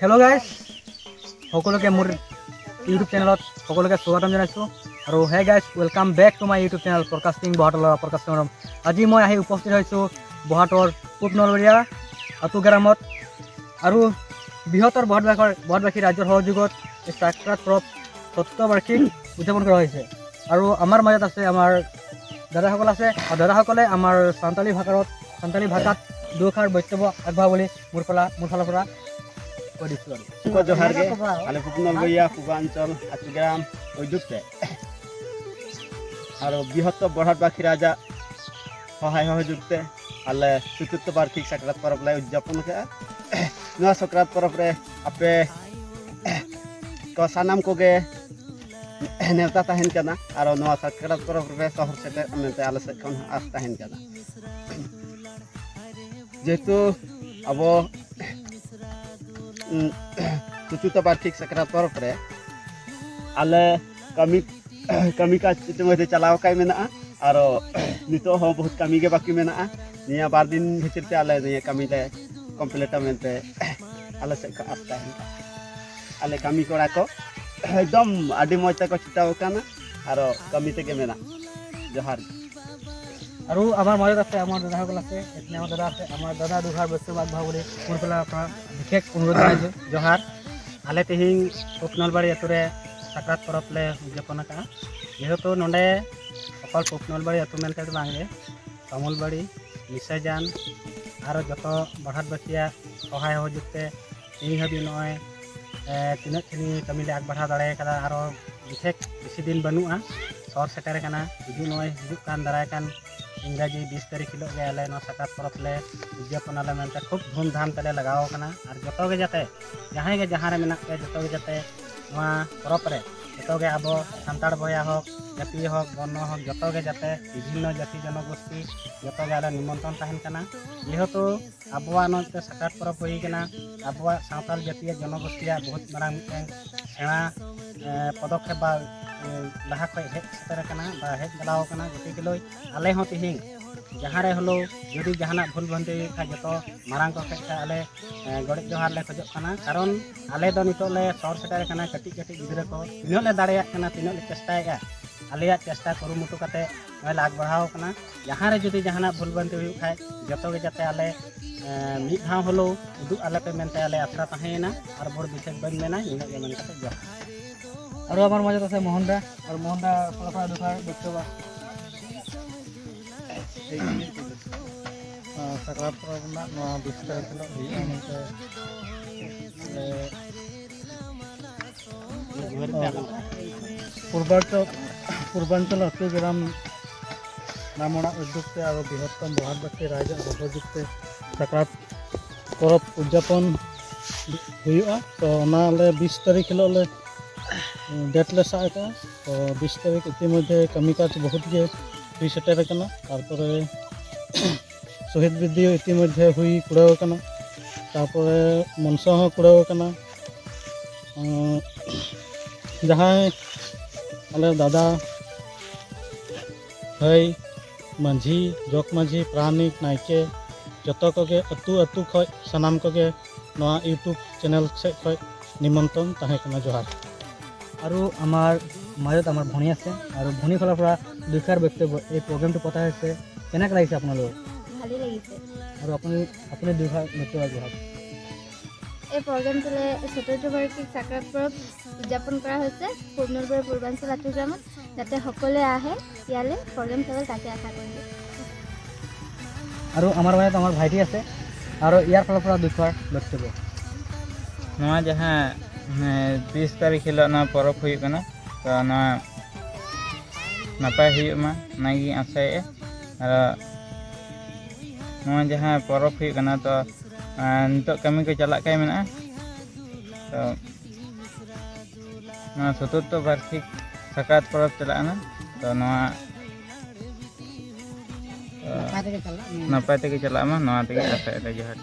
hello guys সকলকে মোৰ YouTube চেনেলত সকলকে স্বাগতম জনাইছো আৰু hey guys welcome back to my YouTube channel podcasting বহাটলৰ পডকাষ্টৰ আজি মই আহি উপস্থিত হৈছো বহাটৰ পূব নলবৰীয়া আতু গ্ৰামত আৰু বৃহত্তৰ বহাটবাসী ৰাজ্যৰ সহযোগত এই সাকৰাত পৰৱ 70 বাৰ্ষিক উদযাপন কৰা হৈছে আৰু আমাৰ মাজত আছে আমাৰ দাদাসকল আছে আৰু দাদাসকলে আমাৰ সান্তালী ভাষাত দুখাৰ বক্তব্য আগবঢ়াব বুলি মোৰ ফালৰ পৰা जोहार गे आले पूब नलबरीया पूर्वांचल आतुग्राम उद्युक्ते और बृहत्तर बहाटबासी राजा सहाय सहयोगते आले 74 बार्षिक साकरात परब ला उद्यापन के साकरात परब रे आपे को सानाम कोगे नेवता तहन कना और साकरात परब रे शहर सेटे मेनते आले से खन आस तहन कना जेतु अब 74 बार्षिक साकरात परब रे आले कमी का इतिमध्ये चलाव काय मेना और नितो हो बहुत कमी के बाकी मेना निया बार दिन भीतर ते आले निया कमी ले कंप्लीट मेनते आले से आस्ता है आले कमी कोड़ा को एकदम आडी मज तक चिताव काना और कमी ते के मेना जोहार আৰু আমাৰ মাজত আছে আমাৰ দাদাসকল আছে এনে আমাৰ দাদা আছে আমাৰ দাদা দুখাৰ বক্তব্য আগবঢ়াব বুলি মোৰ ফালৰ পৰা বিশেষ অনুৰোধ জনাইছো जोहार आले तेहिं पूब नलबारी आतुरे साकरात परब ले उद्यापन का जेहेतु नोंडे अकल पूब नलबारी आतु मेनते बांगे तामुलबाड़ी मिसाजान और जत बहाटबासिया सहाय सहयोगते इन हाबी नय तीना खिनी कमी ले आगबाढ़ा दाड़े कदा और विशेष बेसि दिन बनुआ सर सेटर कना हिजु नय हिजु कान दाराय कान इंग्राजी 20 तारीख हिलो गे आले न साकरात परब ले उद्यापन आले मेनते खूब धूमधाम तले लगाव कना और जतो गे जाते जहां गे जहां रे मेना के जतो गे जाते नवा परब रे जतो गे आबो सांताड़ बया हो जाति हो बर्ण हो जतो गे जाते विभिन्न जाति जनगोष्ठी जतो गे आले निमंत्रण तहन कना जेहेतु आबोआ नते साकरात परब होई कना आबोआ सांताल जातीय जनगोष्ठीया बहुत मारांग सेना पदक्षेप बा लहा खय हेज सेटर कना बा हेज गलाव कना गति किलोय आले हो तिहिं जहाँ रे हलो यदि जहाना भूल भंते खा जतो मारांग को खेता आले गड़े जोहार ले खजो कना कारण आले दो नितो ले सर सेटर कना कटी कटी गिदरे को तिनो ले दाड़ेया कना तिनो ले चेष्टाया आलेया चेष्टा कुरुमुटु कते नय लाग बढ़ाव कना जहाँ रे यदि जहाना भूल भंते हुई खाय जतो गे जाते आले मिद हां हलो उदु आले पे मेनते आले आसरा तहेना और बोर विशेष बन मेना इना के मन कते जोहार और আমার মাজত আছে মোহনদা আর মোহনদা ফলাফল দুখাৰ বক্তব্য साकरात परब ना 20 तारीख हिलो पूर्वांचल आतुग्राम नामना उद्युक्ते और बृहत्तम बहाटबासी राजा सहयोगते साकरात परब उद्यापन हुआ तो ले 20 तारीख हिलो ले डेट ले साका तो 20 तारीख इतिमध्ये कमी काज बहुत गे हुई सेटर कना तारपरे शहीद बृद्धि इतिमध्ये हुई कुड़ाव कना तारपरे मनसा हो कुड़ाव कना जहाँ आले दादा भाई माझी जग माझी प्राणिक नायके जतो कोगे अतु खय सनाम कोगे नवा यूट्यूब चैनल से खय निमंत्रण ताहे कना जोहार और आमार মাজত आमार भणी आछे और भणी फলৰ পৰা দুখাৰ বক্তব্য এই প্ৰগ্ৰামটো পতা হৈছে কেনেক লাগিছে আপোনালোক ভালে লাগিছে আৰু আপুনি দুখাৰ বক্তব্য আগবঢ়াওক এই প্ৰগ্ৰামটোলে ৭৭ বাৰ্ষিক সাকৰাত পৰব উদযাপন কৰা হৈছে পূব নলবাৰী পূৰ্বাঞ্চল আতুগ্ৰামত যাতে সকলোৱে আহে ইয়ালে প্ৰগ্ৰাম চাবলৈ তাকে আশা কৰিছো আৰু আমাৰ মাজত আমাৰ ভাইটি আছে আৰু ইয়াৰ ফালৰ পৰা দুখাৰ বক্তব্য नवा जहाँ 20 तारीख हिलो ना परब हुई कना तो ना नपाय हुई मा नागी आशाए और नवा जहाँ परब हुई कना तो नितो कमी को चला काय मेना तो ना 77 बार्षिक साकरात परब चला ना तो नवा नपाय तेगे चला मा नवा तेगे आशाए जोहार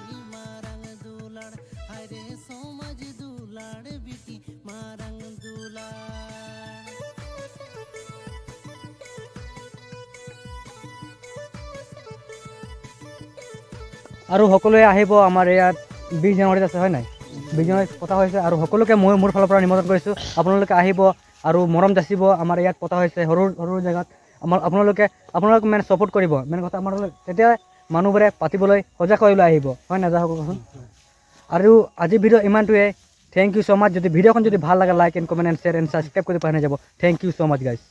আৰু সকলোৱে আহিব আমাৰ ইয়াত 20 জানুৱাৰীত আছে হয় নাই বিজয় পতা হৈছে আৰু সকলোকে মই মোৰ ফালৰ পৰা নিমন্ত্ৰণ কৰিছোঁ আপোনালোকে আহিব আৰু মৰম যাচিব আমাৰ ইয়াত পতা হৈছে সৰু সৰু জেগাত আপোনালোকে মানে ছাপোৰ্ট কৰিব মেইন কথা আমাৰ তেতিয়া মানুহবোৰে পাতিবলৈ সজাগ হৈ ওলাই আহিব হয় নাযায় সকলোখন আৰু আজি ভিডিঅ' ইমানটোৱে থেংক ইউ ছ' মাছ যদি ভিডিঅ'খন যদি ভাল লাগে like and comment and share and subscribe কৰি পাই নাযাব thank you so' much guys